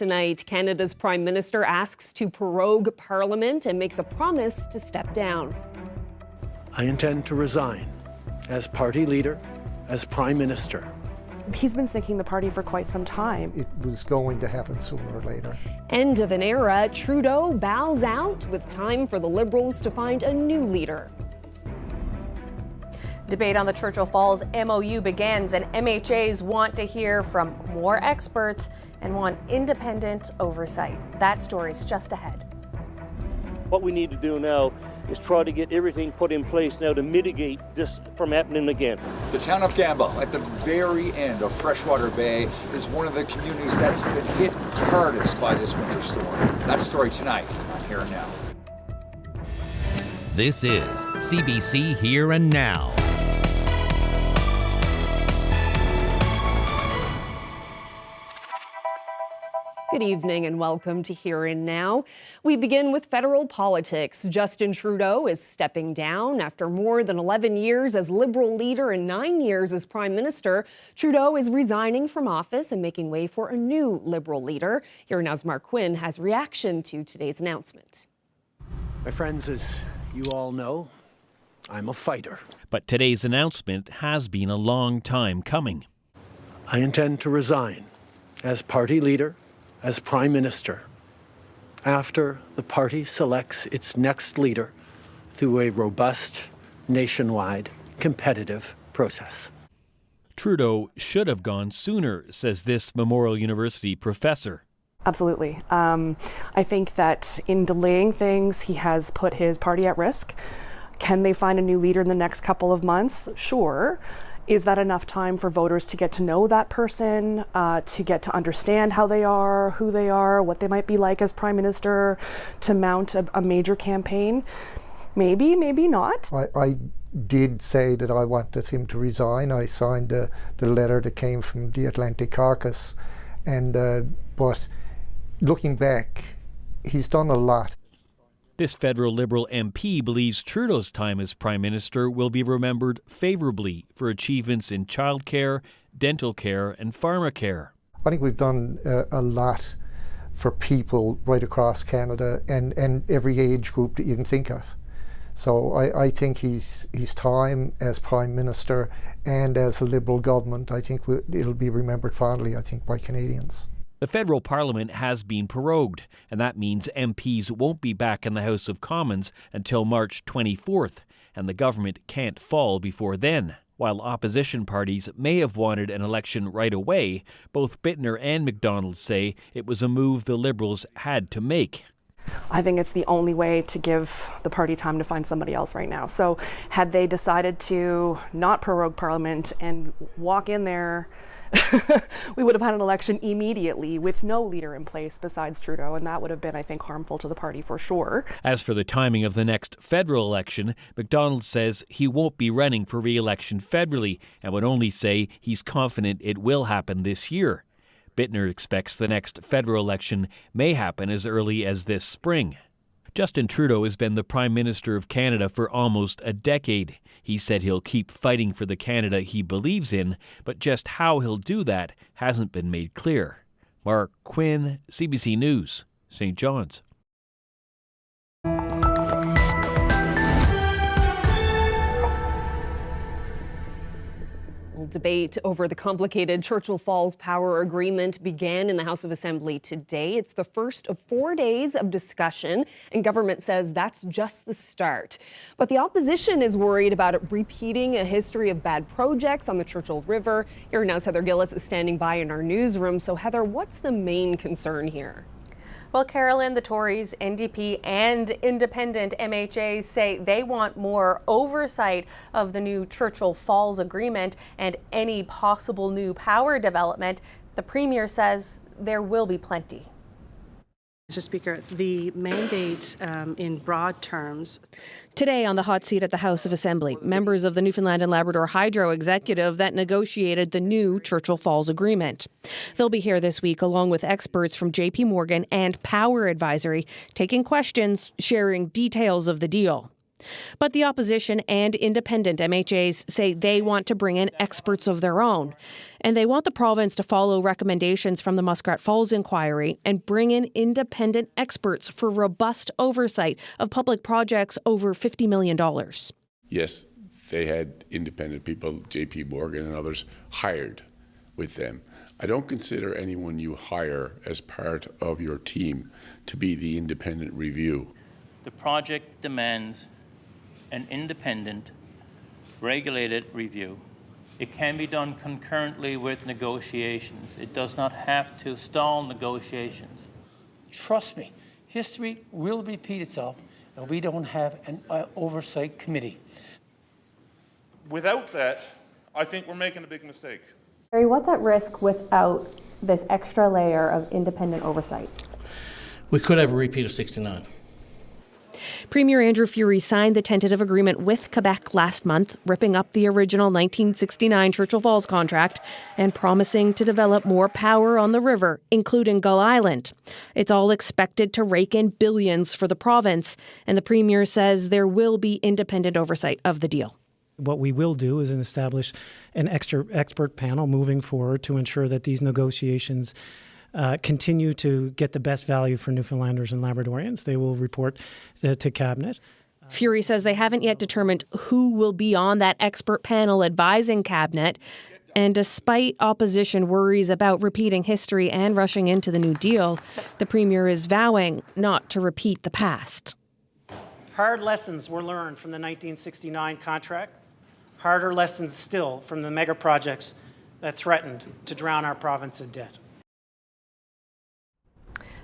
tonight. Canada's Prime Minister asks to prorogue Parliament and makes a promise to step down. I intend to resign as party leader, as Prime Minister. He's been sinking the party for quite some time. It was going to happen sooner or later. End of an era. Trudeau bows out with time for the Liberals to find a new leader. Debate on the Churchill Falls MOU begins, and MHAs want to hear from more experts and want independent oversight. That story's just ahead. What we need to do now is try to get everything put in place now to mitigate this from happening again. The town of Gambo, at the very end of Freshwater Bay, is one of the communities that's been hit hardest by this winter storm. That story tonight on Here and Now. This is CBC Here and Now. Good evening and welcome to Here and Now. We begin with federal politics. Justin Trudeau is stepping down after more than 11 years as Liberal leader and 9 years as Prime Minister. Trudeau is resigning from office and making way for a new Liberal leader. Here and Now's Mark Quinn has reaction to today's announcement. My friends, as you all know, I'm a fighter. But today's announcement has been a long time coming. I intend to resign as party leader, as Prime Minister, after the party selects its next leader through a robust, nationwide, competitive process. Trudeau should have gone sooner, says this Memorial University professor. Absolutely. I think that in delaying things, he has put his party at risk. Can they find a new leader in the next couple of months? Sure. Is that enough time for voters to get to know that person, to get to understand how they are, who they are, what they might be like as Prime Minister, to mount a major campaign? Maybe, maybe not. I did say that I wanted him to resign. I signed the letter that came from the Atlantic Caucus. But looking back, he's done a lot. This federal Liberal MP believes Trudeau's time as Prime Minister will be remembered favourably for achievements in childcare, dental care and pharmacare. I think we've done a lot for people right across Canada and every age group that you can think of. So I think his time as Prime Minister and as a Liberal government, I think it'll be remembered fondly, I think, by Canadians. The federal parliament has been prorogued, and that means MPs won't be back in the House of Commons until March 24th, and the government can't fall before then. While opposition parties may have wanted an election right away, both Bittner and MacDonald say it was a move the Liberals had to make. I think it's the only way to give the party time to find somebody else right now. So had they decided to not prorogue Parliament and walk in there, we would have had an election immediately with no leader in place besides Trudeau, and that would have been, I think, harmful to the party for sure. As for the timing of the next federal election, MacDonald says he won't be running for re-election federally and would only say he's confident it will happen this year. Bittner expects the next federal election may happen as early as this spring. Justin Trudeau has been the Prime Minister of Canada for almost a decade. He said he'll keep fighting for the Canada he believes in, but just how he'll do that hasn't been made clear. Mark Quinn, CBC News, St. John's. Debate over the complicated Churchill Falls power agreement began in the House of Assembly today. It's the first of 4 days of discussion, and government says that's just the start. But the opposition is worried about it repeating a history of bad projects on the Churchill River. Here now's Heather Gillis is standing by in our newsroom. So Heather, what's the main concern here? Well, Carolyn, the Tories, NDP and independent MHAs say they want more oversight of the new Churchill Falls agreement and any possible new power development. The Premier says there will be plenty. Mr. Speaker, the mandate in broad terms. Today on the hot seat at the House of Assembly, members of the Newfoundland and Labrador Hydro executive that negotiated the new Churchill Falls agreement. They'll be here this week along with experts from JP Morgan and Power Advisory, taking questions, sharing details of the deal. But the opposition and independent MHAs say they want to bring in experts of their own. And they want the province to follow recommendations from the Muskrat Falls inquiry and bring in independent experts for robust oversight of public projects over $50 million. Yes, they had independent people, J.P. Morgan and others, hired with them. I don't consider anyone you hire as part of your team to be the independent review. The project demands an independent, regulated review. It can be done concurrently with negotiations. It does not have to stall negotiations. Trust me, history will repeat itself, and we don't have an oversight committee. Without that, I think we're making a big mistake. Barry, what's at risk without this extra layer of independent oversight? We could have a repeat of 69. Premier Andrew Furey signed the tentative agreement with Quebec last month, ripping up the original 1969 Churchill Falls contract and promising to develop more power on the river, including Gull Island. It's all expected to rake in billions for the province, and the Premier says there will be independent oversight of the deal. What we will do is establish an extra expert panel moving forward to ensure that these negotiations continue to get the best value for Newfoundlanders and Labradorians. They will report to Cabinet. Furey says they haven't yet determined who will be on that expert panel advising Cabinet. And despite opposition worries about repeating history and rushing into the New Deal, the Premier is vowing not to repeat the past. Hard lessons were learned from the 1969 contract. Harder lessons still from the mega projects that threatened to drown our province in debt.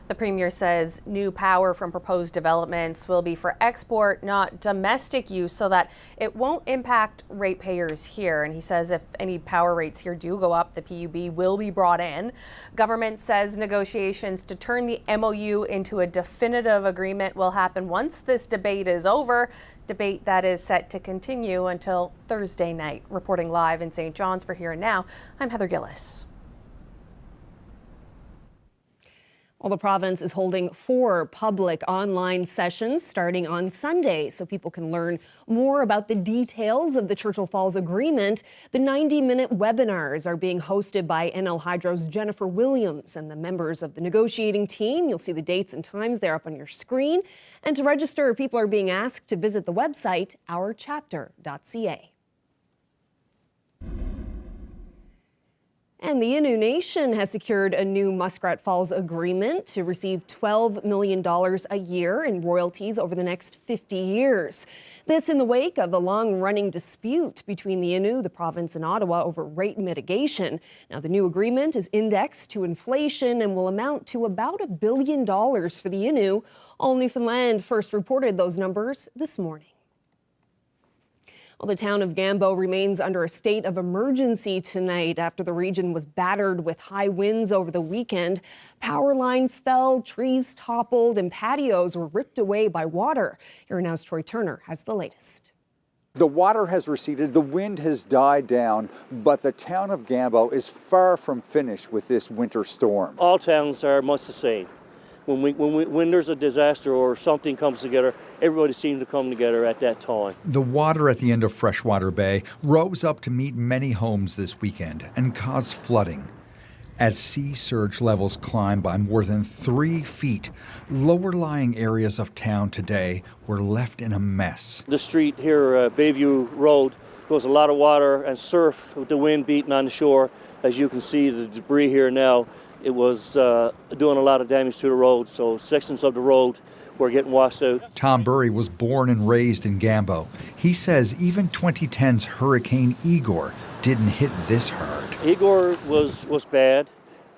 The Premier says new power from proposed developments will be for export, not domestic use, so that it won't impact ratepayers here. And he says if any power rates here do go up, the PUB will be brought in. Government says negotiations to turn the MOU into a definitive agreement will happen once this debate is over. Debate that is set to continue until Thursday night. Reporting live in St. John's for Here and Now, I'm Heather Gillis. Well, the province is holding 4 public online sessions starting on Sunday so people can learn more about the details of the Churchill Falls Agreement. The 90-minute webinars are being hosted by NL Hydro's Jennifer Williams and the members of the negotiating team. You'll see the dates and times there up on your screen. And to register, people are being asked to visit the website ourchapter.ca. And the Innu Nation has secured a new Muskrat Falls agreement to receive $12 million a year in royalties over the next 50 years. This in the wake of a long-running dispute between the Innu, the province, and Ottawa over rate mitigation. Now, the new agreement is indexed to inflation and will amount to about $1 billion for the Innu. All Newfoundland first reported those numbers this morning. Well, the town of Gambo remains under a state of emergency tonight after the region was battered with high winds over the weekend. Power lines fell, trees toppled, and patios were ripped away by water. Here Now's Troy Turner has the latest. The water has receded, the wind has died down, but the town of Gambo is far from finished with this winter storm. All towns are much the same. When there's a disaster or something comes together, everybody seems to come together at that time. The water at the end of Freshwater Bay rose up to meet many homes this weekend and caused flooding. As sea surge levels climb by more than 3 feet, lower-lying areas of town today were left in a mess. The street here, Bayview Road, there was a lot of water and surf with the wind beating on the shore. As you can see, the debris here now, it was doing a lot of damage to the road, so sections of the road were getting washed out. Tom Burry was born and raised in Gambo. He says even 2010's Hurricane Igor didn't hit this hard. Igor was bad,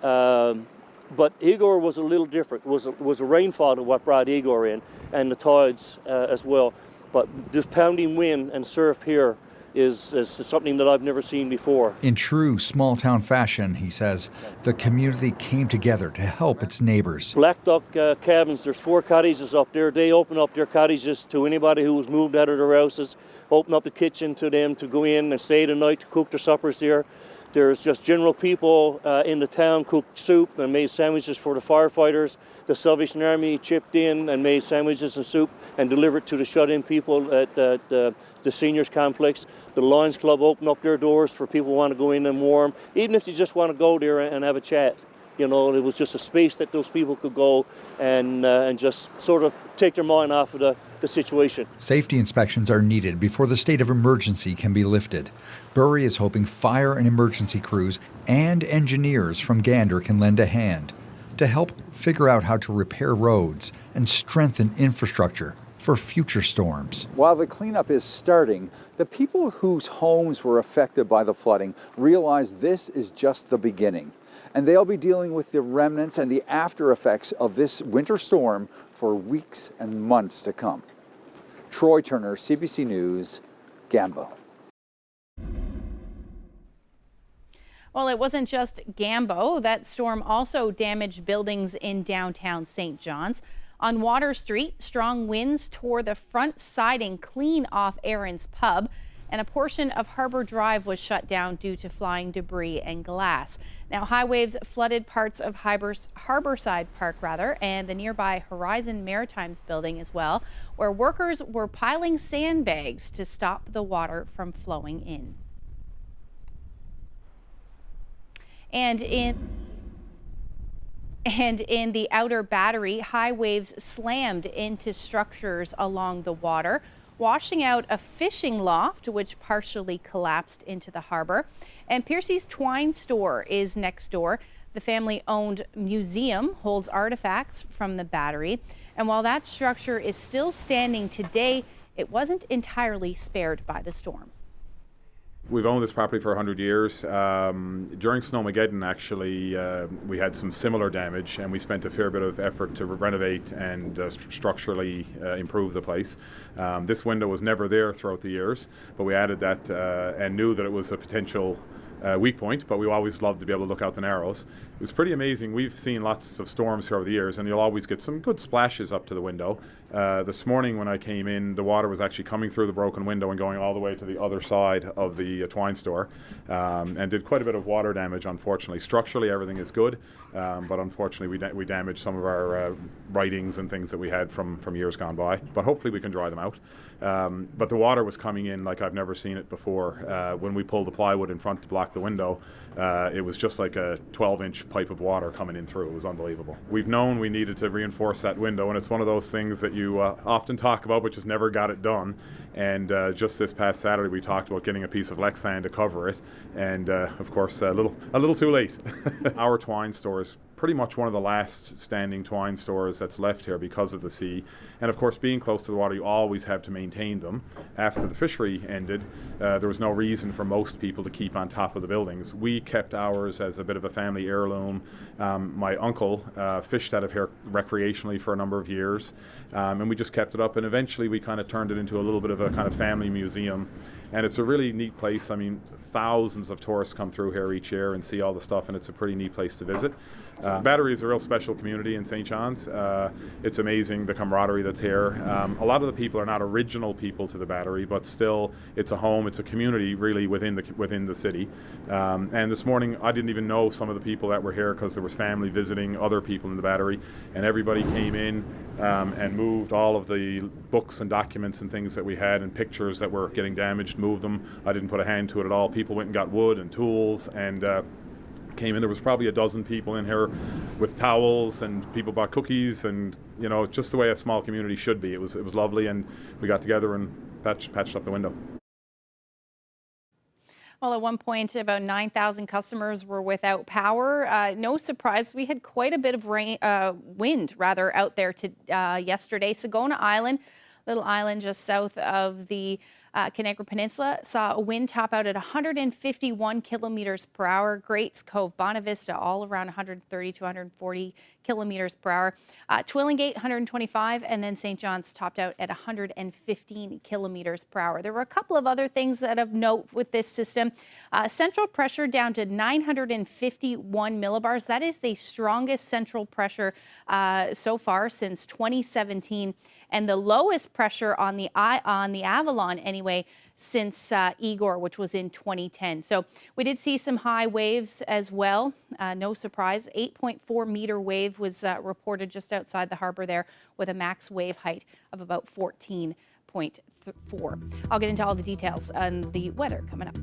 but Igor was a little different. It was a rainfall that what brought Igor in, and the tides as well. But this pounding wind and surf here is something that I've never seen before. In true small-town fashion, he says, the community came together to help its neighbors. Black Duck Cabins, there's 4 cottages up there. They open up their cottages to anybody who was moved out of their houses, open up the kitchen to them to go in and stay the night to cook their suppers there. There's just general people in the town cooked soup and made sandwiches for the firefighters. The Salvation Army chipped in and made sandwiches and soup and delivered to the shut-in people at the seniors complex. The Lions Club opened up their doors for people who want to go in and warm, even if you just want to go there and have a chat. You know, it was just a space that those people could go and just sort of take their mind off of the situation. Safety inspections are needed before the state of emergency can be lifted. Bury is hoping fire and emergency crews and engineers from Gander can lend a hand to help figure out how to repair roads and strengthen infrastructure for future storms. While the cleanup is starting, the people whose homes were affected by the flooding realize this is just the beginning, and they'll be dealing with the remnants and the after effects of this winter storm for weeks and months to come. Troy Turner, CBC News, Gambo. Well, it wasn't just Gambo. That storm also damaged buildings in downtown St. John's. On Water Street, strong winds tore the front siding clean off Aaron's Pub, and a portion of Harbor Drive was shut down due to flying debris and glass. Now, high waves flooded parts of Harborside Park, and the nearby Horizon Maritimes building as well, where workers were piling sandbags to stop the water from flowing in. And in the Outer Battery, high waves slammed into structures along the water, washing out a fishing loft, which partially collapsed into the harbor. And Pierce's Twine store is next door. The family-owned museum holds artifacts from the battery. And while that structure is still standing today, it wasn't entirely spared by the storm. We've owned this property for 100 years. During Snowmageddon, actually, we had some similar damage, and we spent a fair bit of effort to renovate and structurally improve the place. This window was never there throughout the years, but we added that and knew that it was a potential weak point, but we always loved to be able to look out the Narrows. It was pretty amazing. We've seen lots of storms here over the years, and you'll always get some good splashes up to the window. This morning when I came in, the water was actually coming through the broken window and going all the way to the other side of the Twine store, and did quite a bit of water damage, unfortunately. Structurally, everything is good, but unfortunately we damaged some of our writings and things that we had from years gone by, but hopefully we can dry them out. But the water was coming in like I've never seen it before. When we pulled the plywood in front to block the window, it was just like a 12-inch pipe of water coming in through. It was unbelievable. We've known we needed to reinforce that window, and it's one of those things that you often talk about but just never got it done. And just this past Saturday we talked about getting a piece of Lexan to cover it, and of course a little too late. Our twine store is pretty much one of the last standing twine stores that's left here because of the sea. And of course, being close to the water, you always have to maintain them. After the fishery ended, there was no reason for most people to keep on top of the buildings. We kept ours as a bit of a family heirloom. My uncle fished out of here recreationally for a number of years, and we just kept it up, and eventually we kind of turned it into a little bit of a kind of family museum. And it's a really neat place. I mean, thousands of tourists come through here each year and see all the stuff, and it's a pretty neat place to visit. Battery is a real special community in St. John's. It's amazing, the camaraderie that's here. A lot of the people are not original people to the Battery, but still it's a home, it's a community really within the city. And this morning I didn't even know some of the people that were here because there was family visiting other people in the Battery, and everybody came in and moved all of the books and documents and things that we had and pictures that were getting damaged, moved them. I didn't put a hand to it at all. People went and got wood and tools and came in. There was probably a dozen people in here with towels, and people bought cookies, and you know, just the way a small community should be. It was lovely, and we got together and patched up the window. Well, at one point, about 9,000 customers were without power. No surprise, we had quite a bit of wind out there yesterday. Sagona Island, little island just south of the Canagra Peninsula, saw a wind top out at 151 kilometers per hour. Greats Cove, Bonavista, all around 130 to 140 kilometers per hour. Twillingate, 125, and then St. John's topped out at 115 kilometers per hour. There were a couple of other things that of note with this system. Central pressure down to 951 millibars. That is the strongest central pressure so far since 2017. And the lowest pressure on the Avalon, anyway, since Igor, which was in 2010. So we did see some high waves as well. No surprise, 8.4 meter wave was reported just outside the harbor there, with a max wave height of about 14.4. I'll get into all the details on the weather coming up.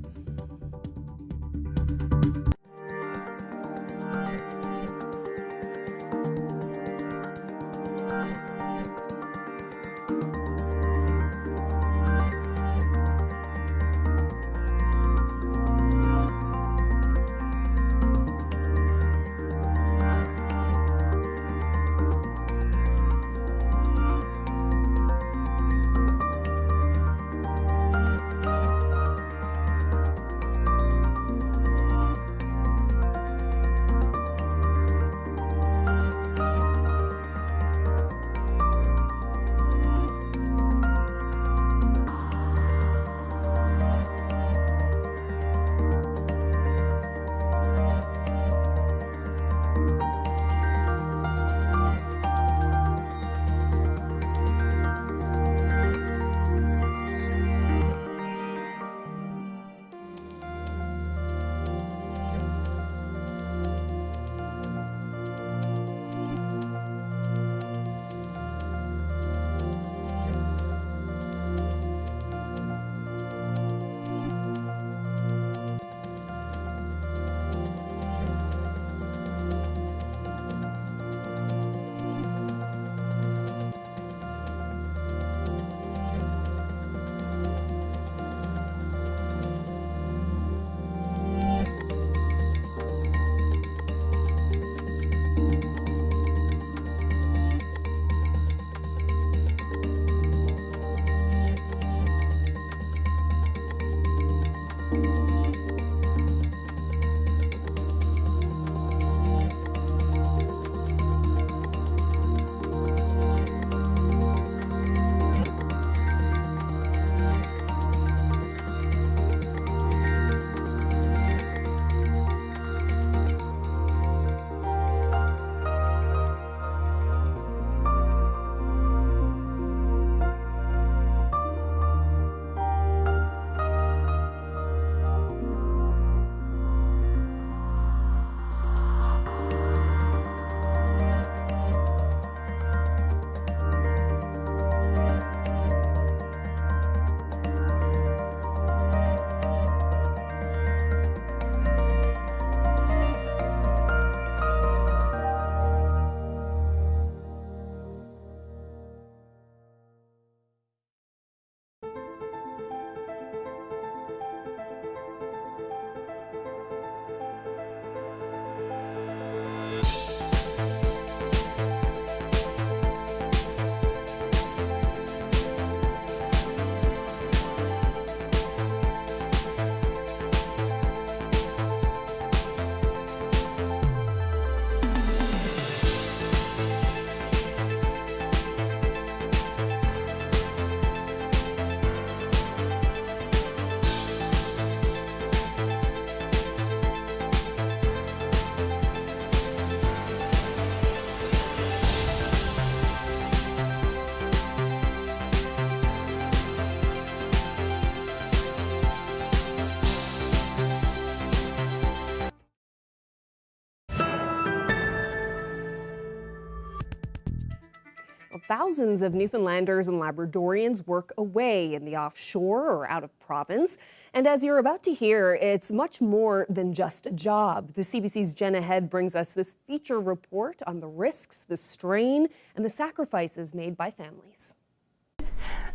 Well, thousands of Newfoundlanders and Labradorians work away in the offshore or out of province. And as you're about to hear, it's much more than just a job. The CBC's Jenna Head brings us this feature report on the risks, the strain, and the sacrifices made by families.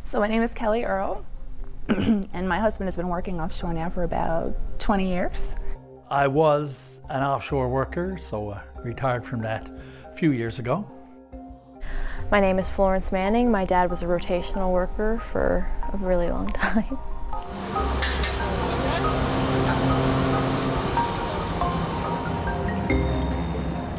So my name is Kelly Earl, and my husband has been working offshore now for about 20 years. I was an offshore worker, so I retired from that a few years ago. My name is Florence Manning. My dad was a rotational worker for a really long time.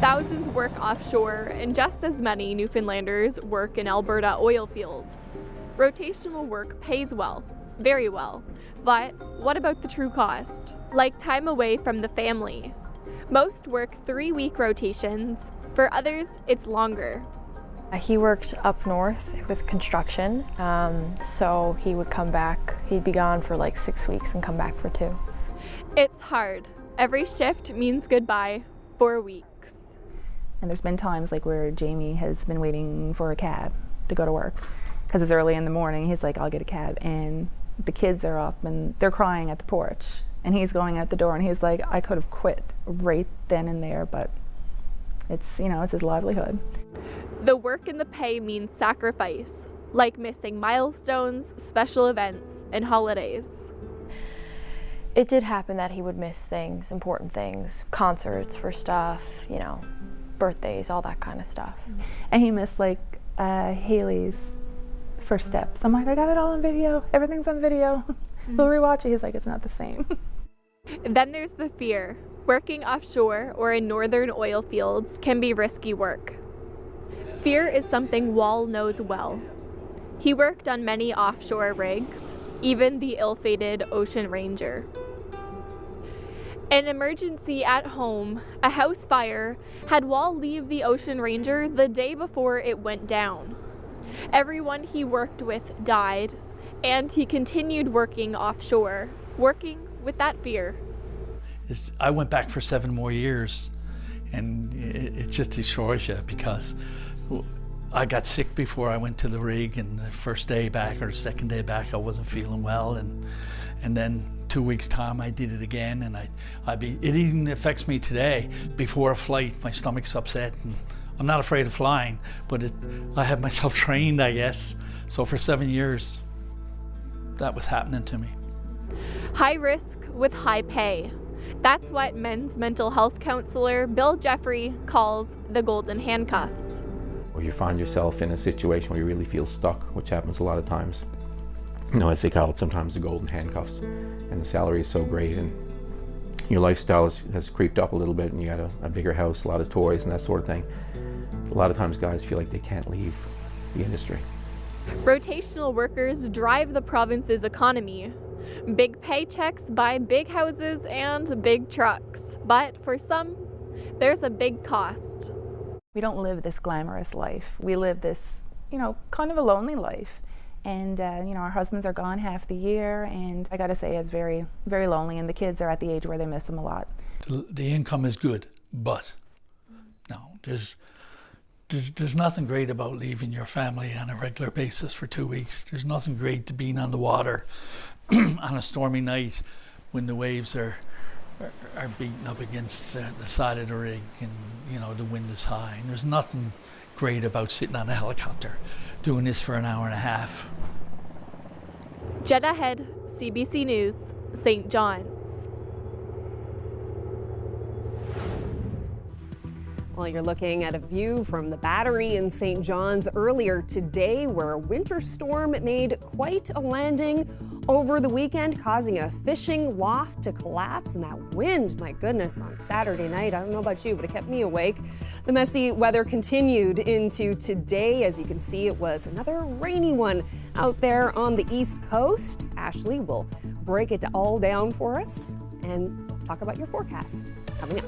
Thousands work offshore, and just as many Newfoundlanders work in Alberta oil fields. Rotational work pays well, very well, but what about the true cost? Like time away from the family. Most work 3-week rotations, for others it's longer. He worked up north with construction, so he would come back. He'd be gone for like 6 weeks and come back for 2. It's hard. Every shift means goodbye for weeks. And there's been times like where Jamie has been waiting for a cab to go to work because it's early in the morning. He's like, I'll get a cab. And the kids are up and they're crying at the porch. And he's going out the door and he's like, I could have quit right then and there, but it's, you know, it's his livelihood. The work and the pay means sacrifice, like missing milestones, special events, and holidays. It did happen that he would miss things, important things, concerts for stuff, you know, birthdays, all that kind of stuff. And he missed like Haley's first steps. I'm like, I got it all on video. Everything's on video. We'll rewatch it. He's like, it's not the same. Then there's the fear. Working offshore or in northern oil fields can be risky work. Fear is something Wall knows well. He worked on many offshore rigs, even the ill-fated Ocean Ranger. An emergency at home, a house fire, had Wall leave the Ocean Ranger the day before it went down. Everyone he worked with died, and he continued working offshore, working with that fear. I went back for 7 more years, and it just destroys you because I got sick before I went to the rig, and the first day back or the second day back I wasn't feeling well, and then 2 weeks time I did it again, and it even affects me today. Before a flight my stomach's upset, and I'm not afraid of flying, but I have myself trained, I guess. So for 7 years that was happening to me. High risk with high pay. That's what men's mental health counselor Bill Jeffrey calls the golden handcuffs. Or you find yourself in a situation where you really feel stuck, which happens a lot of times. You know, as they call it, sometimes the golden handcuffs. And the salary is so great, and your lifestyle has creeped up a little bit, and you got a bigger house, a lot of toys, and that sort of thing. A lot of times guys feel like they can't leave the industry. Rotational workers drive the province's economy. Big paychecks buy big houses and big trucks. But for some, there's a big cost. We don't live this glamorous life. We live this, you know, kind of a lonely life. And, you know, our husbands are gone half the year, and I gotta say it's very, very lonely, and the kids are at the age where they miss them a lot. The income is good, but no, there's nothing great about leaving your family on a regular basis for 2 weeks. There's nothing great to being on the water on a stormy night when the waves are beating up against the side of the rig, and you know the wind is high. And there's nothing great about sitting on a helicopter doing this for an hour and a half. Jenna Head, CBC News, St. John's. Well, you're looking at a view from the Battery in St. John's earlier today, where a winter storm made quite a landing over the weekend, causing a fishing loft to collapse. And that wind, my goodness, on Saturday night, I don't know about you, but it kept me awake. The messy weather continued into today. As you can see, it was another rainy one out there on the East Coast. Ashley will break it all down for us and talk about your forecast coming up.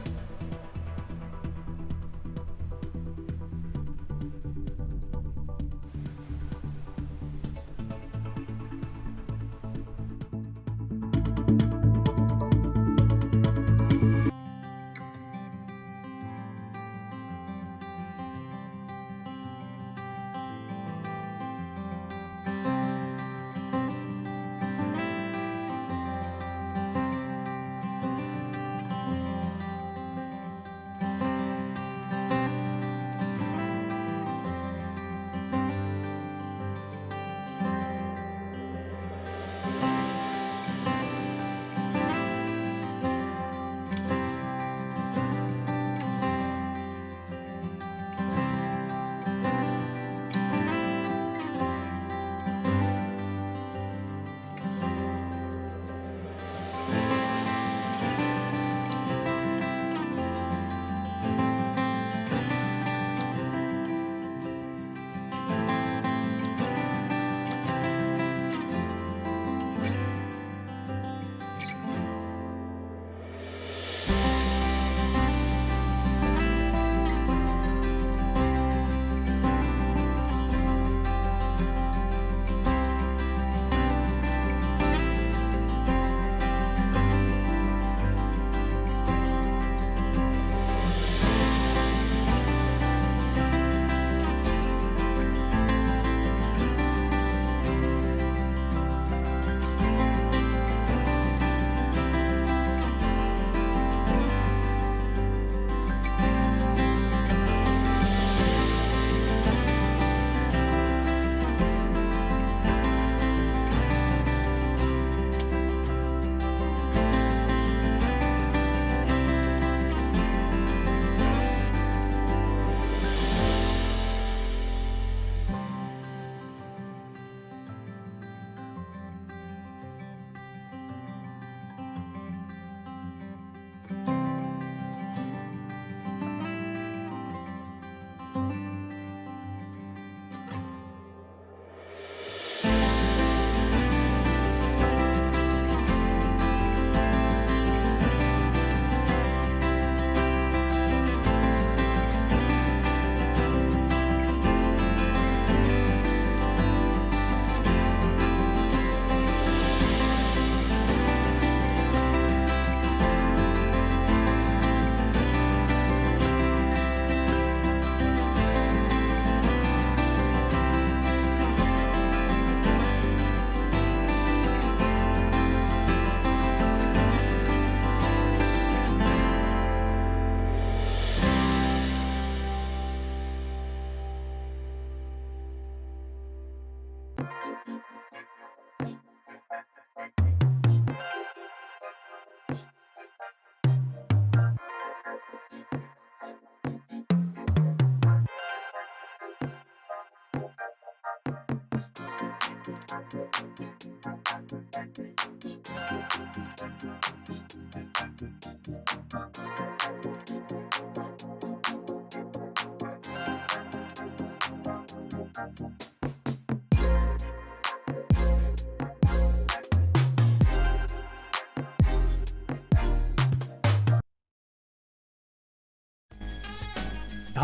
Hi,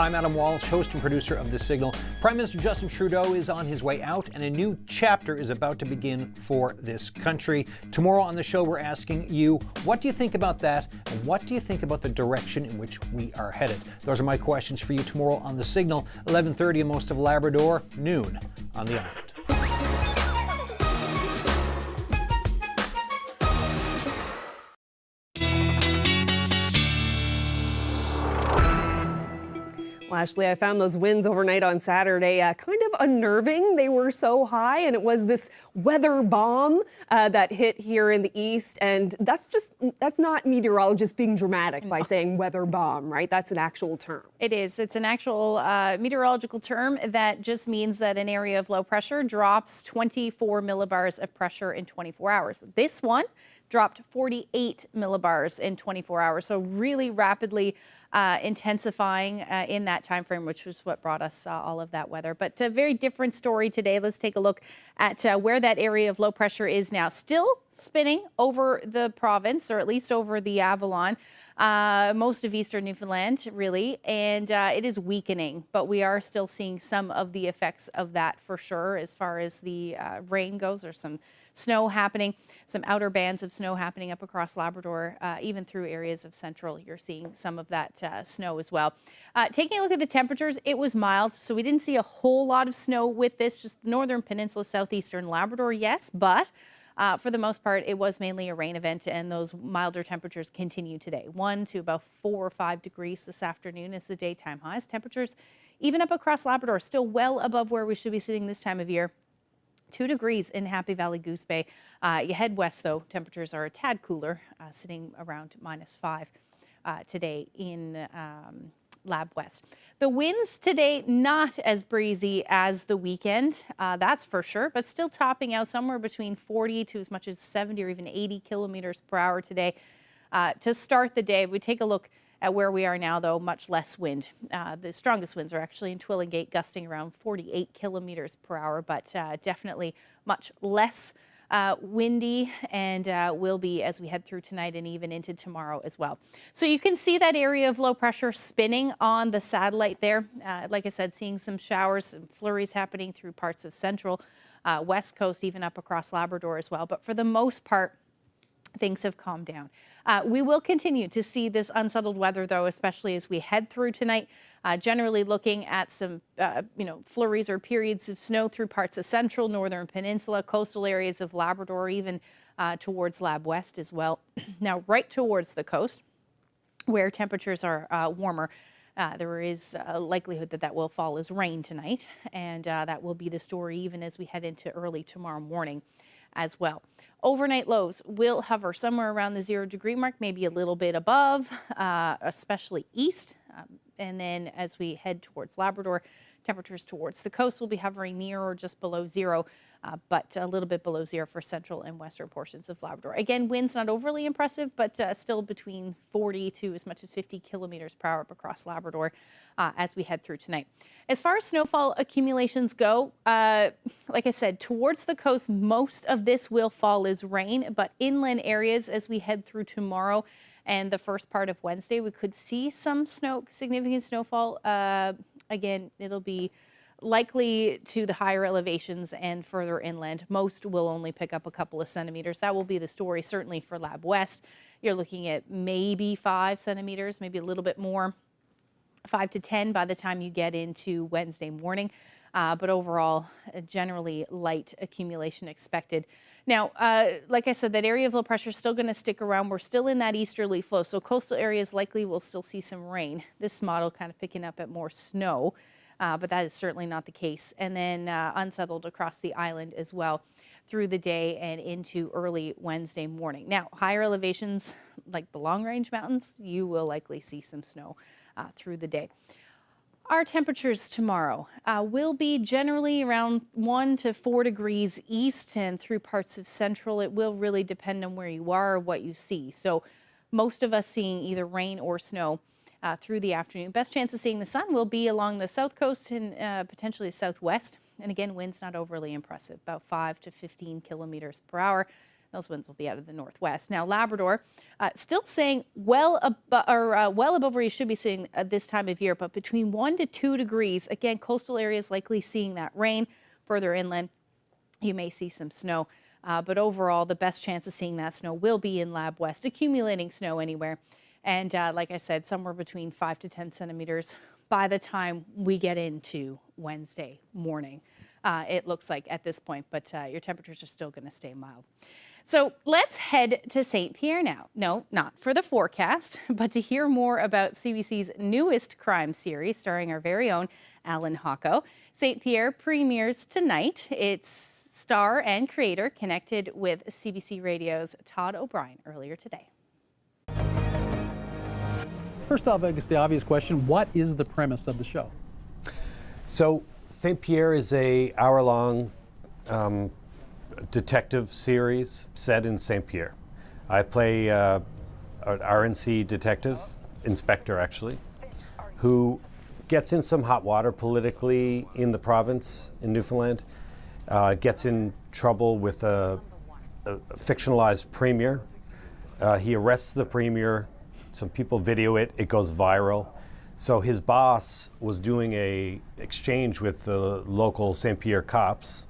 I'm Adam Walsh, host and producer of The Signal. Prime Minister Justin Trudeau is on his way out, and a new chapter is about to begin for this country. Tomorrow on the show, we're asking you, what do you think about that, and what do you think about the direction in which we are headed? Those are my questions for you tomorrow on The Signal, 11:30 in most of Labrador, noon on the island. Well, Ashley, I found those winds overnight on Saturday kind of unnerving. They were so high, and it was this weather bomb that hit here in the east. And that's not meteorologists being dramatic by saying weather bomb, right? That's an actual term. It is. It's an actual meteorological term that just means that an area of low pressure drops 24 millibars of pressure in 24 hours. This one dropped 48 millibars in 24 hours. So really rapidly intensifying in that time frame, which was what brought us all of that weather. But a very different story today. Let's take a look at where that area of low pressure is now. Still spinning over the province, or at least over the Avalon, most of eastern Newfoundland, really, and it is weakening, but we are still seeing some of the effects of that for sure as far as the rain goes, or some snow happening, some outer bands of snow happening up across Labrador, even through areas of central. You're seeing some of that snow as well. Taking a look at the temperatures, it was mild, so we didn't see a whole lot of snow with this, just the northern peninsula, southeastern Labrador, yes, but for the most part, it was mainly a rain event, and those milder temperatures continue today. 1 to about 4 or 5 degrees this afternoon is the daytime highs. Temperatures, even up across Labrador, still well above where we should be sitting this time of year. 2 degrees in Happy Valley Goose Bay. You head west, though, temperatures are a tad cooler, sitting around -5 today in Lab West. The winds today not as breezy as the weekend, that's for sure, but still topping out somewhere between 40 to as much as 70 or even 80 kilometers per hour today. To start the day, we take a look at where we are now, though, much less wind. The strongest winds are actually in Twillingate, gusting around 48 kilometers per hour, but definitely much less windy, and will be as we head through tonight and even into tomorrow as well. So you can see that area of low pressure spinning on the satellite there. Like I said, seeing some showers, some flurries happening through parts of central, west coast, even up across Labrador as well. But for the most part, things have calmed down. We will continue to see this unsettled weather, though, especially as we head through tonight. Generally looking at some, flurries or periods of snow through parts of central, northern peninsula, coastal areas of Labrador, even towards Lab West as well. Now, right towards the coast, where temperatures are warmer, there is a likelihood that that will fall as rain tonight, and that will be the story even as we head into early tomorrow morning as well. Overnight lows will hover somewhere around the 0 degree mark, maybe a little bit above, especially east. And then as we head towards Labrador, temperatures towards the coast will be hovering near or just below 0, but a little bit below 0 for central and western portions of Labrador. Again, winds not overly impressive, but still between 40 to as much as 50 kilometers per hour up across Labrador as we head through tonight. As far as snowfall accumulations go, like I said, towards the coast, most of this will fall as rain, but inland areas as we head through tomorrow and the first part of Wednesday, we could see some significant snowfall. Again, it'll be likely to the higher elevations and further inland. Most will only pick up a couple of centimeters. That will be the story, certainly for Lab West. You're looking at maybe 5 centimeters, maybe a little bit more, 5 to 10 by the time you get into Wednesday morning. But overall, generally light accumulation expected. Now, like I said, that area of low pressure is still going to stick around. We're still in that easterly flow, so coastal areas likely will still see some rain. This model kind of picking up at more snow, but that is certainly not the case. And then unsettled across the island as well through the day and into early Wednesday morning. Now, higher elevations like the Long Range Mountains, you will likely see some snow through the day. Our temperatures tomorrow will be generally around 1 to 4 degrees east and through parts of central. It will really depend on where you are or what you see. So most of us seeing either rain or snow through the afternoon. Best chance of seeing the sun will be along the south coast and potentially the southwest. And again, winds not overly impressive, about 5 to 15 kilometers per hour. Those winds will be out of the northwest. Now, Labrador, still saying well above where you should be seeing this time of year, but between 1 to 2 degrees. Again, coastal areas likely seeing that rain. Further inland, you may see some snow. But overall, the best chance of seeing that snow will be in Lab West, accumulating snow anywhere. And like I said, somewhere between 5 to 10 centimeters by the time we get into Wednesday morning. It looks like at this point, but your temperatures are still going to stay mild. So let's head to St. Pierre now. No, not for the forecast, but to hear more about CBC's newest crime series starring our very own Alan Hocko. St. Pierre premieres tonight. Its star and creator connected with CBC Radio's Todd O'Brien earlier today. First off, I guess the obvious question, what is the premise of the show? So St. Pierre is a hour-long detective series set in St. Pierre. I play an RNC detective, inspector actually, who gets in some hot water politically in the province in Newfoundland, gets in trouble with a fictionalized premier. He arrests the premier, some people video it, it goes viral. So his boss was doing a exchange with the local St. Pierre cops.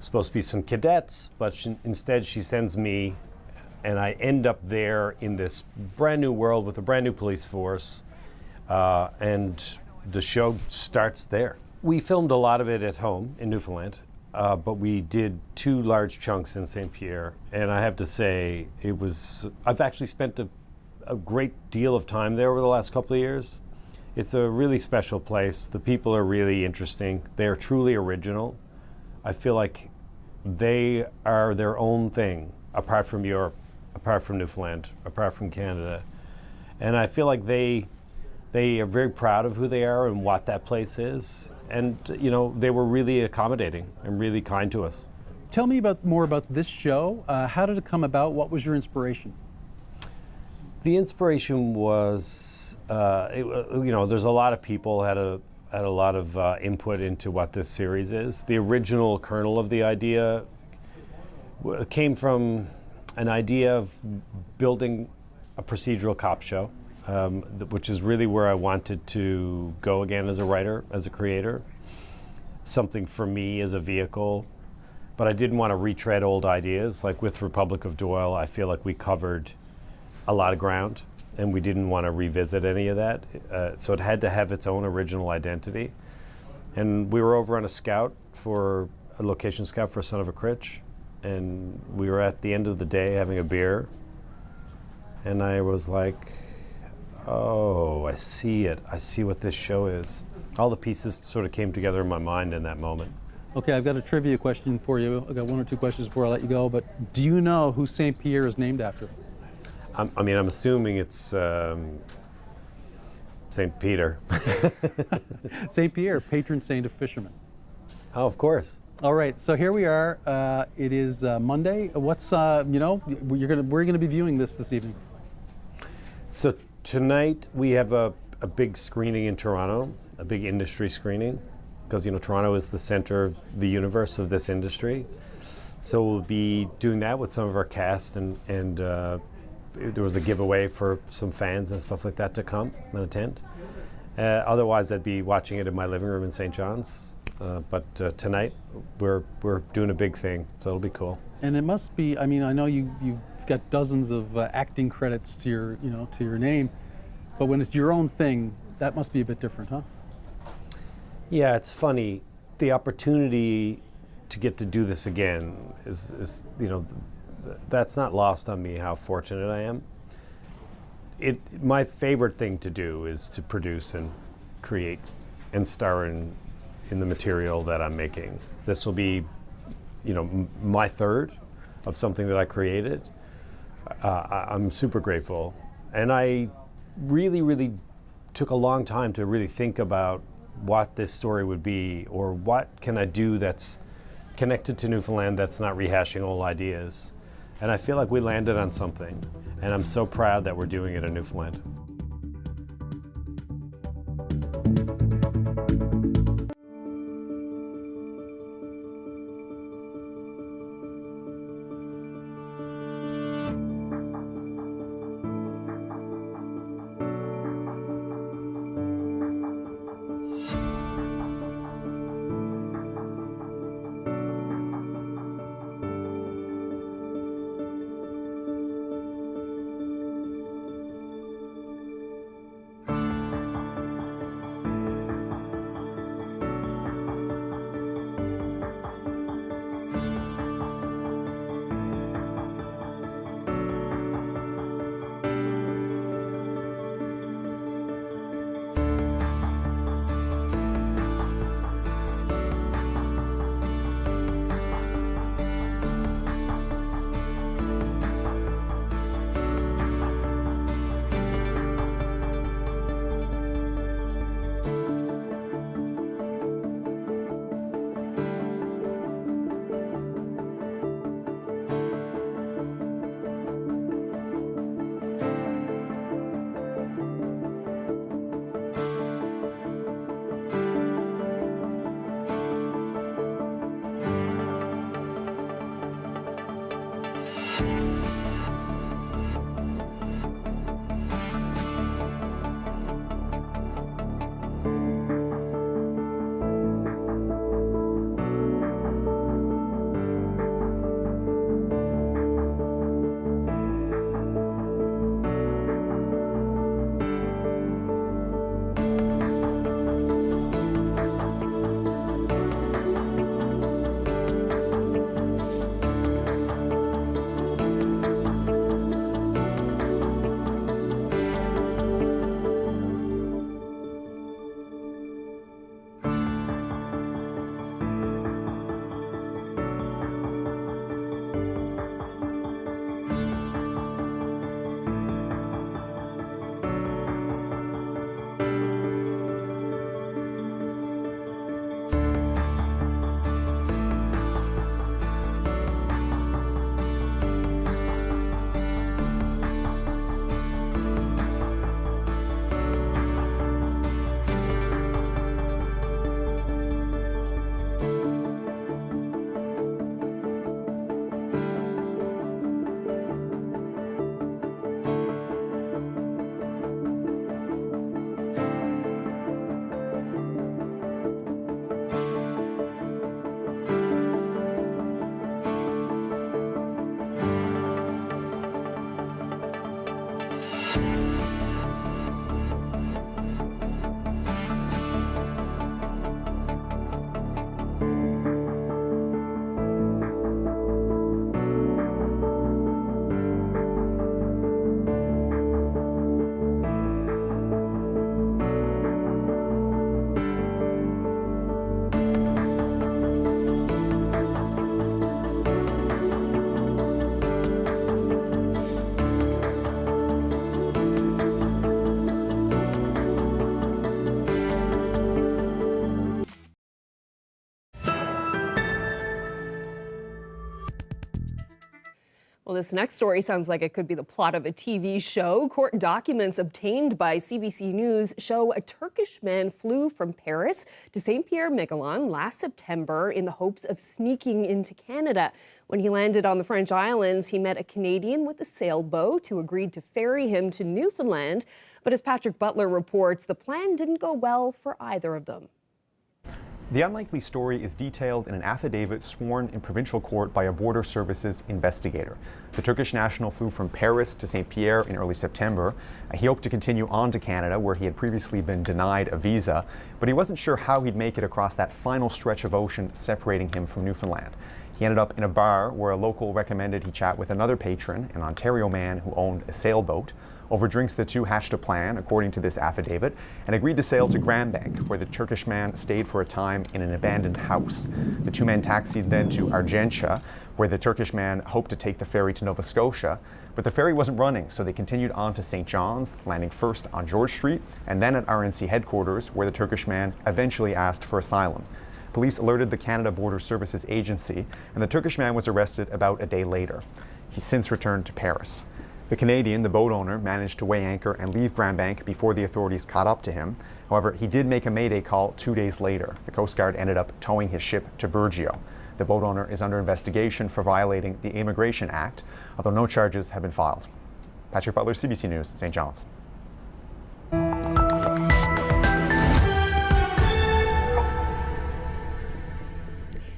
Supposed to be some cadets, but instead she sends me, and I end up there in this brand new world with a brand new police force, and the show starts there. We filmed a lot of it at home in Newfoundland, but we did 2 large chunks in St. Pierre, and I have to say I've actually spent a great deal of time there over the last couple of years. It's a really special place. The people are really interesting. They're truly original. I feel like they are their own thing, apart from Europe, apart from Newfoundland, apart from Canada. And I feel like they are very proud of who they are and what that place is. And, you know, they were really accommodating and really kind to us. Tell me more about this show. How did it come about? What was your inspiration? The inspiration was, you know, there's a lot of people had a lot of input into what this series is. The original kernel of the idea came from an idea of building a procedural cop show, which is really where I wanted to go again as a writer, as a creator. Something for me as a vehicle, but I didn't want to retread old ideas. Like with Republic of Doyle, I feel like we covered a lot of ground, and we didn't want to revisit any of that. So it had to have its own original identity. And we were over on a location scout for Son of a Critch, and we were at the end of the day having a beer, and I was like, oh, I see it. I see what this show is. All the pieces sort of came together in my mind in that moment. Okay, I've got a trivia question for you. I've got 1 or 2 questions before I let you go, but do you know who St. Pierre is named after? I'm assuming it's St. Peter. St. Pierre, patron saint of fishermen. Oh, of course. All right, so here we are. It is Monday. What's, you know, we're gonna be viewing this evening. So tonight we have a big screening in Toronto, a big industry screening, because, you know, Toronto is the center of the universe of this industry. So we'll be doing that with some of our cast, and there was a giveaway for some fans and stuff like that to come and attend. Otherwise, I'd be watching it in my living room in St. John's. But tonight, we're doing a big thing, so it'll be cool. And it must be. I mean, I know you've got dozens of acting credits to your name, but when it's your own thing, that must be a bit different, huh? Yeah, it's funny. The opportunity to get to do this again is you know. That's not lost on me how fortunate I am. My favorite thing to do is to produce and create and star in the material that I'm making. This will be, you know, my third of something that I created. I'm super grateful. And I really, really took a long time to really think about what this story would be, or what can I do that's connected to Newfoundland that's not rehashing old ideas. And I feel like we landed on something, and I'm so proud that we're doing it in Newfoundland. Well, this next story sounds like it could be the plot of a TV show. Court documents obtained by CBC News show a Turkish man flew from Paris to St. Pierre-Miquelon last September in the hopes of sneaking into Canada. When he landed on the French islands, he met a Canadian with a sailboat who agreed to ferry him to Newfoundland. But as Patrick Butler reports, the plan didn't go well for either of them. The unlikely story is detailed in an affidavit sworn in provincial court by a Border Services investigator. The Turkish national flew from Paris to St. Pierre in early September. He hoped to continue on to Canada, where he had previously been denied a visa, but he wasn't sure how he'd make it across that final stretch of ocean separating him from Newfoundland. He ended up in a bar where a local recommended he chat with another patron, an Ontario man who owned a sailboat. Over drinks, the two hatched a plan, according to this affidavit, and agreed to sail to Grandbank, where the Turkish man stayed for a time in an abandoned house. The two men taxied then to Argentia, where the Turkish man hoped to take the ferry to Nova Scotia, but the ferry wasn't running, so they continued on to St. John's, landing first on George Street and then at RNC headquarters, where the Turkish man eventually asked for asylum. Police alerted the Canada Border Services Agency, and the Turkish man was arrested about a day later. He's since returned to Paris. The Canadian, the boat owner, managed to weigh anchor and leave Grand Bank before the authorities caught up to him. However, he did make a mayday call 2 days later. The Coast Guard ended up towing his ship to Burgeo. The boat owner is under investigation for violating the Immigration Act, although no charges have been filed. Patrick Butler, CBC News, St. John's.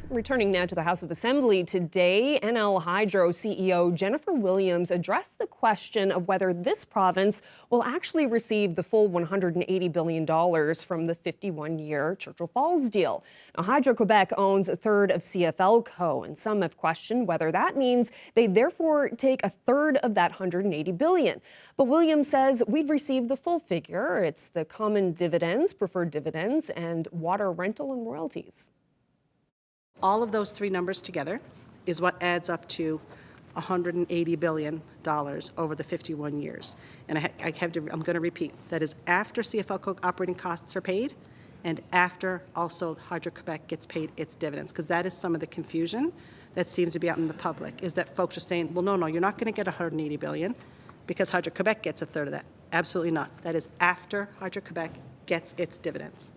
Returning now to the House of Assembly today, NL Hydro CEO Jennifer Williams addressed the question of whether this province will actually receive the full $180 billion from the 51-year Churchill Falls deal. Now, Hydro-Quebec owns a third of CFL Co., and some have questioned whether that means they therefore take a third of that $180 billion. But Williams says we've received the full figure. It's the common dividends, preferred dividends, and water rental and royalties. All of those three numbers together is what adds up to $180 billion over the 51 years. And I'm going to repeat, that is after CFL operating costs are paid and after also Hydro-Quebec gets paid its dividends, because that is some of the confusion that seems to be out in the public, is that folks are saying, well, no, you're not going to get $180 billion because Hydro-Quebec gets a third of that. Absolutely not. That is after Hydro-Quebec gets its dividends.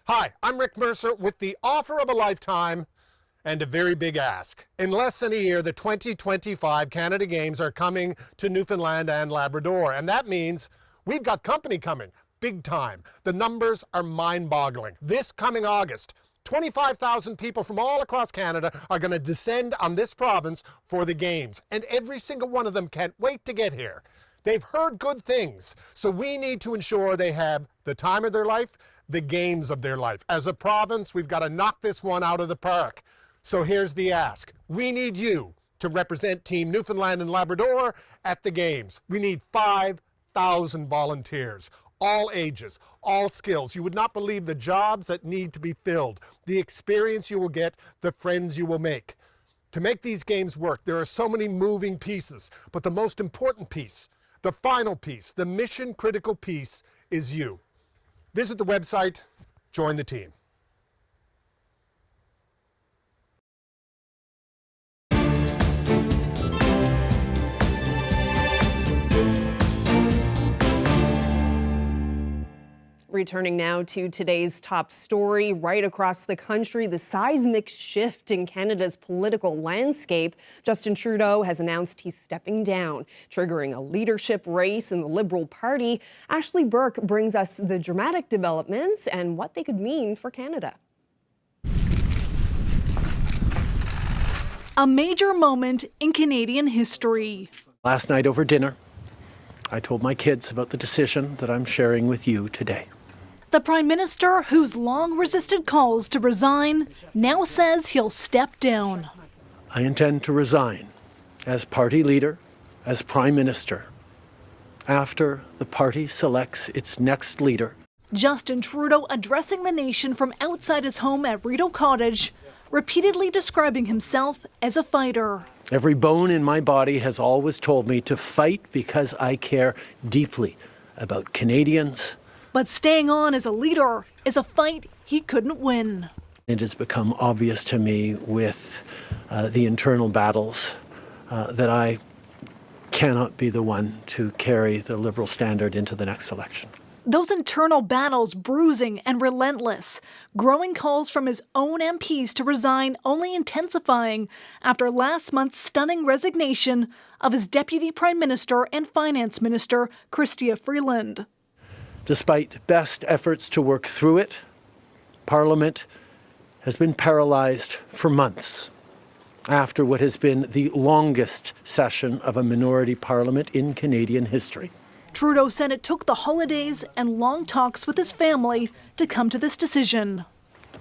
Hi, I'm Rick Mercer with the offer of a lifetime and a very big ask. In less than a year, the 2025 Canada Games are coming to Newfoundland and Labrador, and that means we've got company coming, big time. The numbers are mind-boggling. This coming August, 25,000 people from all across Canada are going to descend on this province for the Games, and every single one of them can't wait to get here. They've heard good things, so we need to ensure they have the time of their life, the games of their life. As a province, we've got to knock this one out of the park. So here's the ask. We need you to represent Team Newfoundland and Labrador at the Games. We need 5,000 volunteers, all ages, all skills. You would not believe the jobs that need to be filled, the experience you will get, the friends you will make. To make these games work, there are so many moving pieces, but the most important piece, the final piece, the mission-critical piece is you. Visit the website, join the team. Returning now to today's top story, right across the country, the seismic shift in Canada's political landscape. Justin Trudeau has announced he's stepping down, triggering a leadership race in the Liberal Party. Ashley Burke brings us the dramatic developments and what they could mean for Canada. A major moment in Canadian history. Last night over dinner, I told my kids about the decision that I'm sharing with you today. The Prime Minister, who's long resisted calls to resign, now says he'll step down. I intend to resign as party leader, as Prime Minister, after the party selects its next leader. Justin Trudeau addressing the nation from outside his home at Rideau Cottage, repeatedly describing himself as a fighter. Every bone in my body has always told me to fight because I care deeply about Canadians. But staying on as a leader is a fight he couldn't win. It has become obvious to me with the internal battles that I cannot be the one to carry the Liberal standard into the next election. Those internal battles bruising and relentless, growing calls from his own MPs to resign only intensifying after last month's stunning resignation of his Deputy Prime Minister and Finance Minister, Chrystia Freeland. Despite best efforts to work through it, Parliament has been paralyzed for months after what has been the longest session of a minority parliament in Canadian history. Trudeau said it took the holidays and long talks with his family to come to this decision.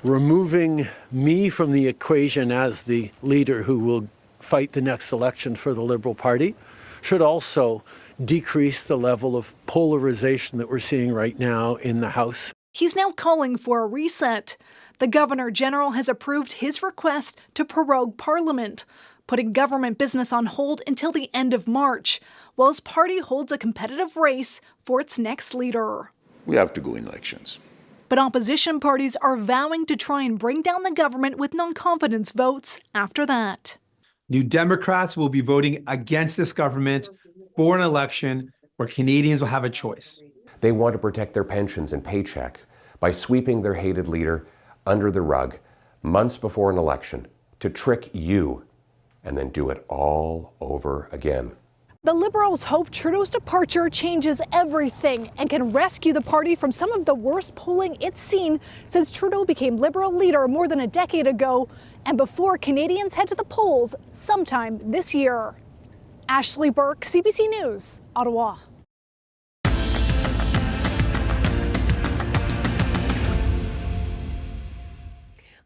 Removing me from the equation as the leader who will fight the next election for the Liberal Party should also decrease the level of polarization that we're seeing right now in the House. He's now calling for a reset. The Governor General has approved his request to prorogue Parliament, putting government business on hold until the end of March, while his party holds a competitive race for its next leader. We have to go in elections. But opposition parties are vowing to try and bring down the government with non-confidence votes after that. New Democrats will be voting against this government for an election where Canadians will have a choice. They want to protect their pensions and paycheck by sweeping their hated leader under the rug months before an election to trick you and then do it all over again. The Liberals hope Trudeau's departure changes everything and can rescue the party from some of the worst polling it's seen since Trudeau became Liberal leader more than a decade ago and before Canadians head to the polls sometime this year. Ashley Burke, CBC News, Ottawa.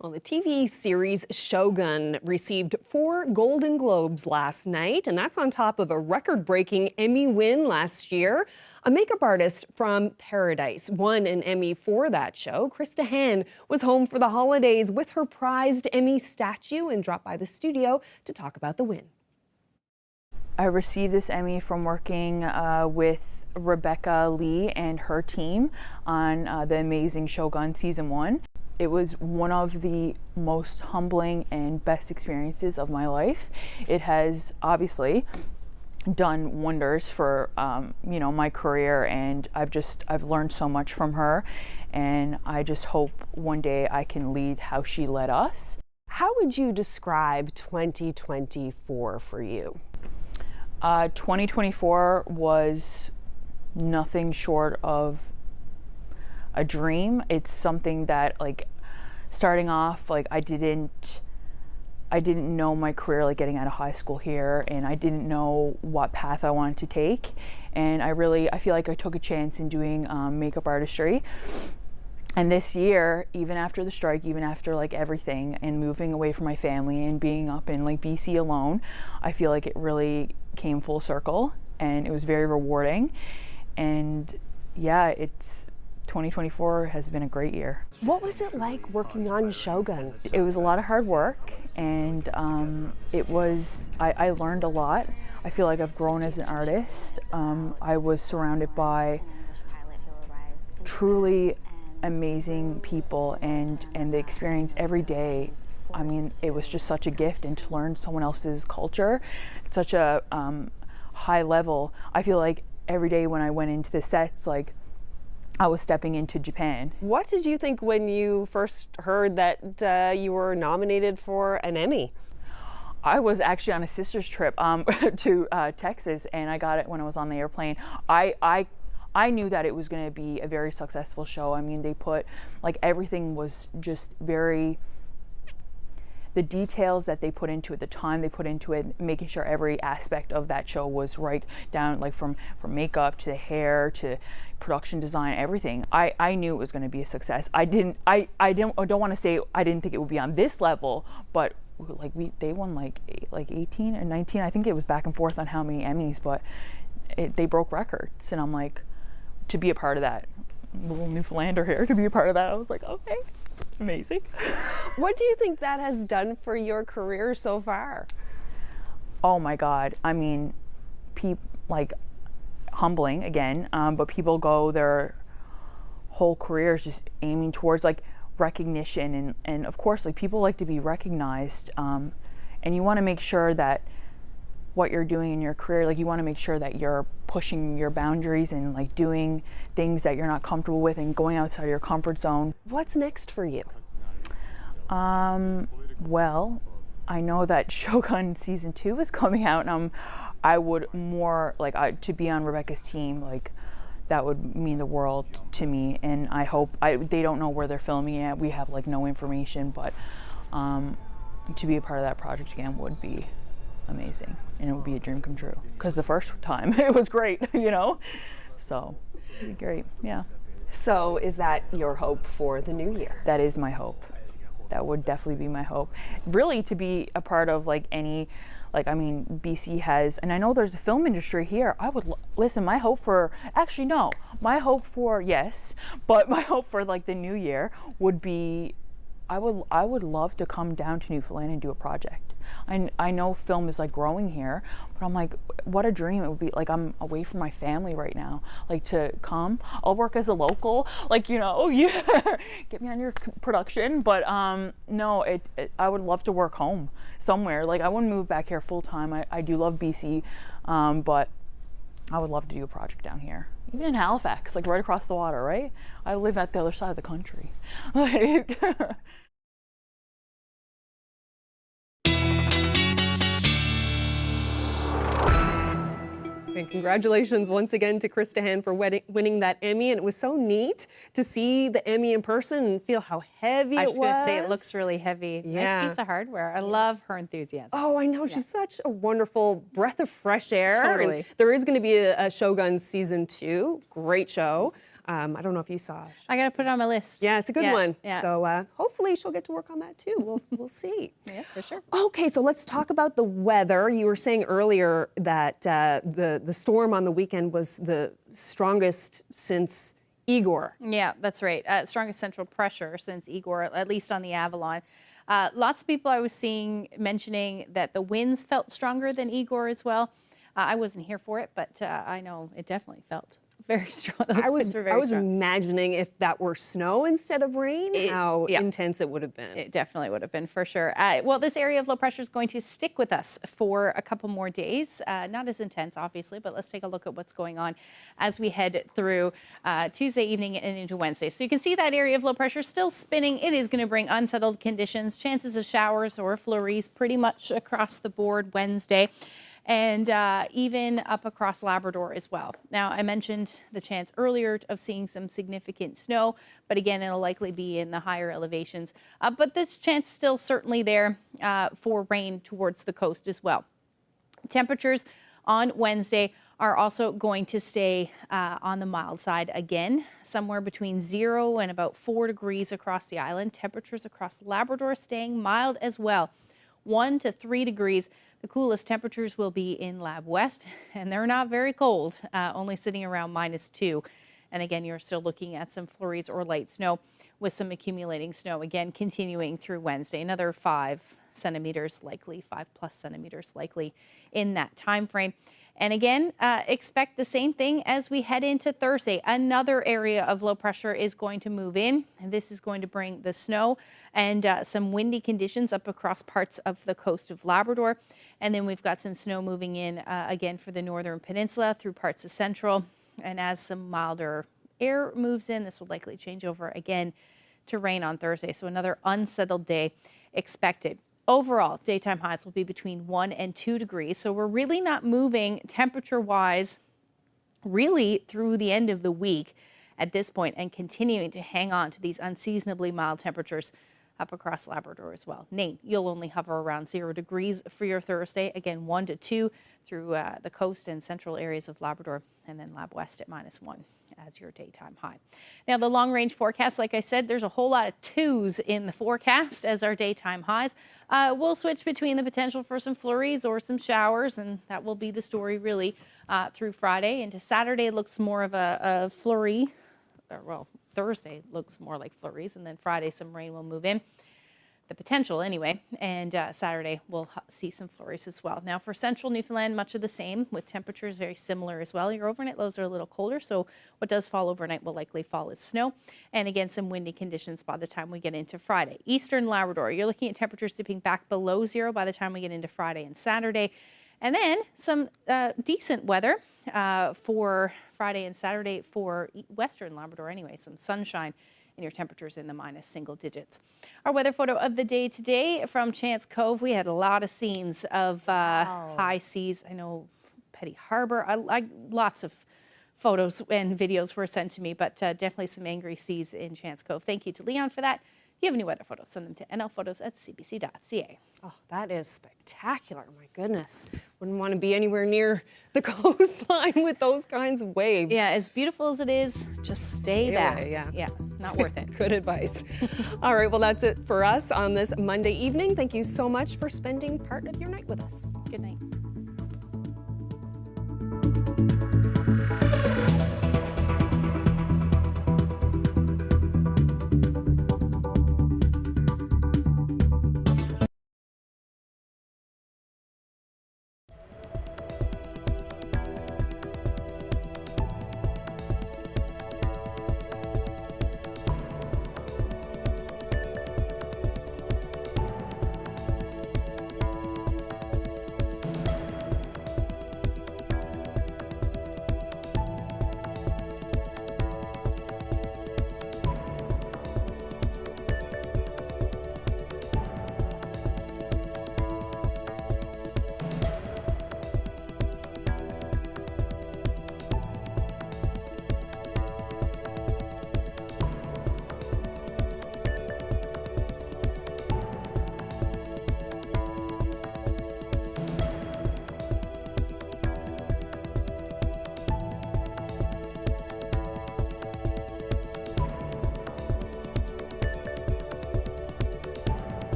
Well, the TV series Shogun received 4 Golden Globes last night, and that's on top of a record-breaking Emmy win last year. A makeup artist from Paradise won an Emmy for that show. Krista Han was home for the holidays with her prized Emmy statue and dropped by the studio to talk about the win. I received this Emmy from working with Rebecca Lee and her team on the amazing Shogun Season 1. It was one of the most humbling and best experiences of my life. It has obviously done wonders for you know, my career, and I've learned so much from her, and I just hope one day I can lead how she led us. How would you describe 2024 for you? 2024 was nothing short of a dream. It's something that, like, starting off, like, I didn't know my career, like getting out of high school here, and I didn't know what path I wanted to take, and I feel like I took a chance in doing makeup artistry. And this year, even after the strike, even after like everything, and moving away from my family and being up in like BC alone, I feel like it really came full circle, and it was very rewarding. And yeah, 2024 has been a great year. What was it like working on Shogun? It was a lot of hard work, and I learned a lot. I feel like I've grown as an artist. I was surrounded by truly amazing people, and the experience every day. I mean, it was just such a gift, and to learn someone else's culture at such a high level. I feel like every day when I went into the sets, like, I was stepping into Japan. What did you think when you first heard that you were nominated for an Emmy? I was actually on a sister's trip to Texas, and I got it when I was on the airplane. I knew that it was going to be a very successful show. I mean, they put, like, everything was just very, the details that they put into it, the time they put into it, making sure every aspect of that show was right down, like from makeup to the hair to production design, everything. I knew it was going to be a success. I don't want to say I didn't think it would be on this level, but like they won like 18 or 19. I think it was back and forth on how many Emmys, but they broke records, and I'm like, to be a part of that, little Newfoundlander here, to be a part of that, I was like, okay, amazing. What do you think that has done for your career so far? Oh my God, I mean, like, humbling again, but people go their whole careers just aiming towards like recognition, and of course, like, people like to be recognized, and you want to make sure that what you're doing in your career, like, you want to make sure that you're pushing your boundaries and like doing things that you're not comfortable with and going outside of your comfort zone. What's next for you? Well, I know that Shogun season 2 is coming out, and I would more like to be on Rebecca's team. Like, that would mean the world to me, and I hope they don't know where they're filming it. We have like no information, but to be a part of that project again would be amazing, and it would be a dream come true, because the first time it was great, you know, so it'd be great. Yeah. So is that your hope for the new year? That is my hope. That would definitely be my hope, really, to be a part of like any, like, I mean, BC has, and I know there's a film industry here. I would listen, my hope for, actually no, my hope for, yes, but my hope for like the new year would be, I would love to come down to Newfoundland and do a project. I know film is like growing here, but I'm like, what a dream it would be. Like, I'm away from my family right now. Like, to come, I'll work as a local, like, you know, yeah, get me on your production. But no, I would love to work home somewhere. Like, I wouldn't move back here full time. I do love BC, but I would love to do a project down here. Even in Halifax, like right across the water, right? I live at the other side of the country. Like, And congratulations once again to Krista Hand for winning that Emmy. And it was so neat to see the Emmy in person and feel how heavy it was. I was going to say, it looks really heavy. Yeah. Nice piece of hardware. I love her enthusiasm. Oh, I know. She's such a wonderful breath of fresh air. Totally. And there is going to be a Shogun season 2. Great show. I don't know if you saw it. I got to put it on my list. Yeah, it's a good one. Yeah. So hopefully she'll get to work on that too. We'll see. Yeah, for sure. Okay, so let's talk about the weather. You were saying earlier that the storm on the weekend was the strongest since Igor. Yeah, that's right. Strongest central pressure since Igor, at least on the Avalon. Lots of people I was seeing mentioning that the winds felt stronger than Igor as well. I wasn't here for it, but I know it definitely felt Very strong. Those I winds were very was strong. imagining if that were snow instead of rain, how intense it would have been. It definitely would have been, for sure. Well, this area of low pressure is going to stick with us for a couple more days. Not as intense, obviously, but let's take a look at what's going on as we head through Tuesday evening and into Wednesday. So you can see that area of low pressure still spinning. It is going to bring unsettled conditions, chances of showers or flurries pretty much across the board Wednesday, and even up across Labrador as well. Now, I mentioned the chance earlier of seeing some significant snow, but again, it'll likely be in the higher elevations. But this chance still certainly there for rain towards the coast as well. Temperatures on Wednesday are also going to stay on the mild side again, somewhere between 0 and about 4 degrees across the island. Temperatures across Labrador staying mild as well, 1 to 3 degrees. The coolest temperatures will be in Lab West, and they're not very cold, only sitting around -2. And again, you're still looking at some flurries or light snow with some accumulating snow, again, continuing through Wednesday. Another 5 centimeters likely, 5+ centimeters likely in that time frame. And again, expect the same thing as we head into Thursday. Another area of low pressure is going to move in, and this is going to bring the snow and some windy conditions up across parts of the coast of Labrador. And then we've got some snow moving in again for the northern peninsula through parts of central. And as some milder air moves in, this will likely change over again to rain on Thursday. So another unsettled day expected. Overall, daytime highs will be between 1 and 2 degrees. So we're really not moving temperature-wise really through the end of the week at this point, and continuing to hang on to these unseasonably mild temperatures up across Labrador as well. Nain, you'll only hover around 0 degrees for your Thursday. Again, 1 to 2 through the coast and central areas of Labrador, and then Lab West at -1 as your daytime high. Now, the long-range forecast, like I said, there's a whole lot of 2s in the forecast as our daytime highs. We'll switch between the potential for some flurries or some showers, and that will be the story really through Friday. Into Saturday, it looks more of a flurry. Well, Thursday looks more like flurries, and then Friday some rain will move in. The potential anyway, and Saturday we'll see some flurries as well. Now for central Newfoundland, much of the same, with temperatures very similar as well. Your overnight lows are a little colder, so what does fall overnight will likely fall as snow, and again some windy conditions by the time we get into Friday. Eastern Labrador, you're looking at temperatures dipping back below 0 by the time we get into Friday and Saturday, and then some decent weather for Friday and Saturday for Western Labrador anyway, some sunshine, and your temperatures in the -single digits. Our weather photo of the day today from Chance Cove. We had a lot of scenes of high seas. I know Petty Harbor, lots of photos and videos were sent to me, but definitely some angry seas in Chance Cove. Thank you to Leon for that. If you have any weather photos, send them to nlphotos@cbc.ca. Oh, that is spectacular. My goodness. Wouldn't want to be anywhere near the coastline with those kinds of waves. Yeah, as beautiful as it is, just stay back. Away, Yeah, not worth it. Good advice. All right, well, that's it for us on this Monday evening. Thank you so much for spending part of your night with us. Good night.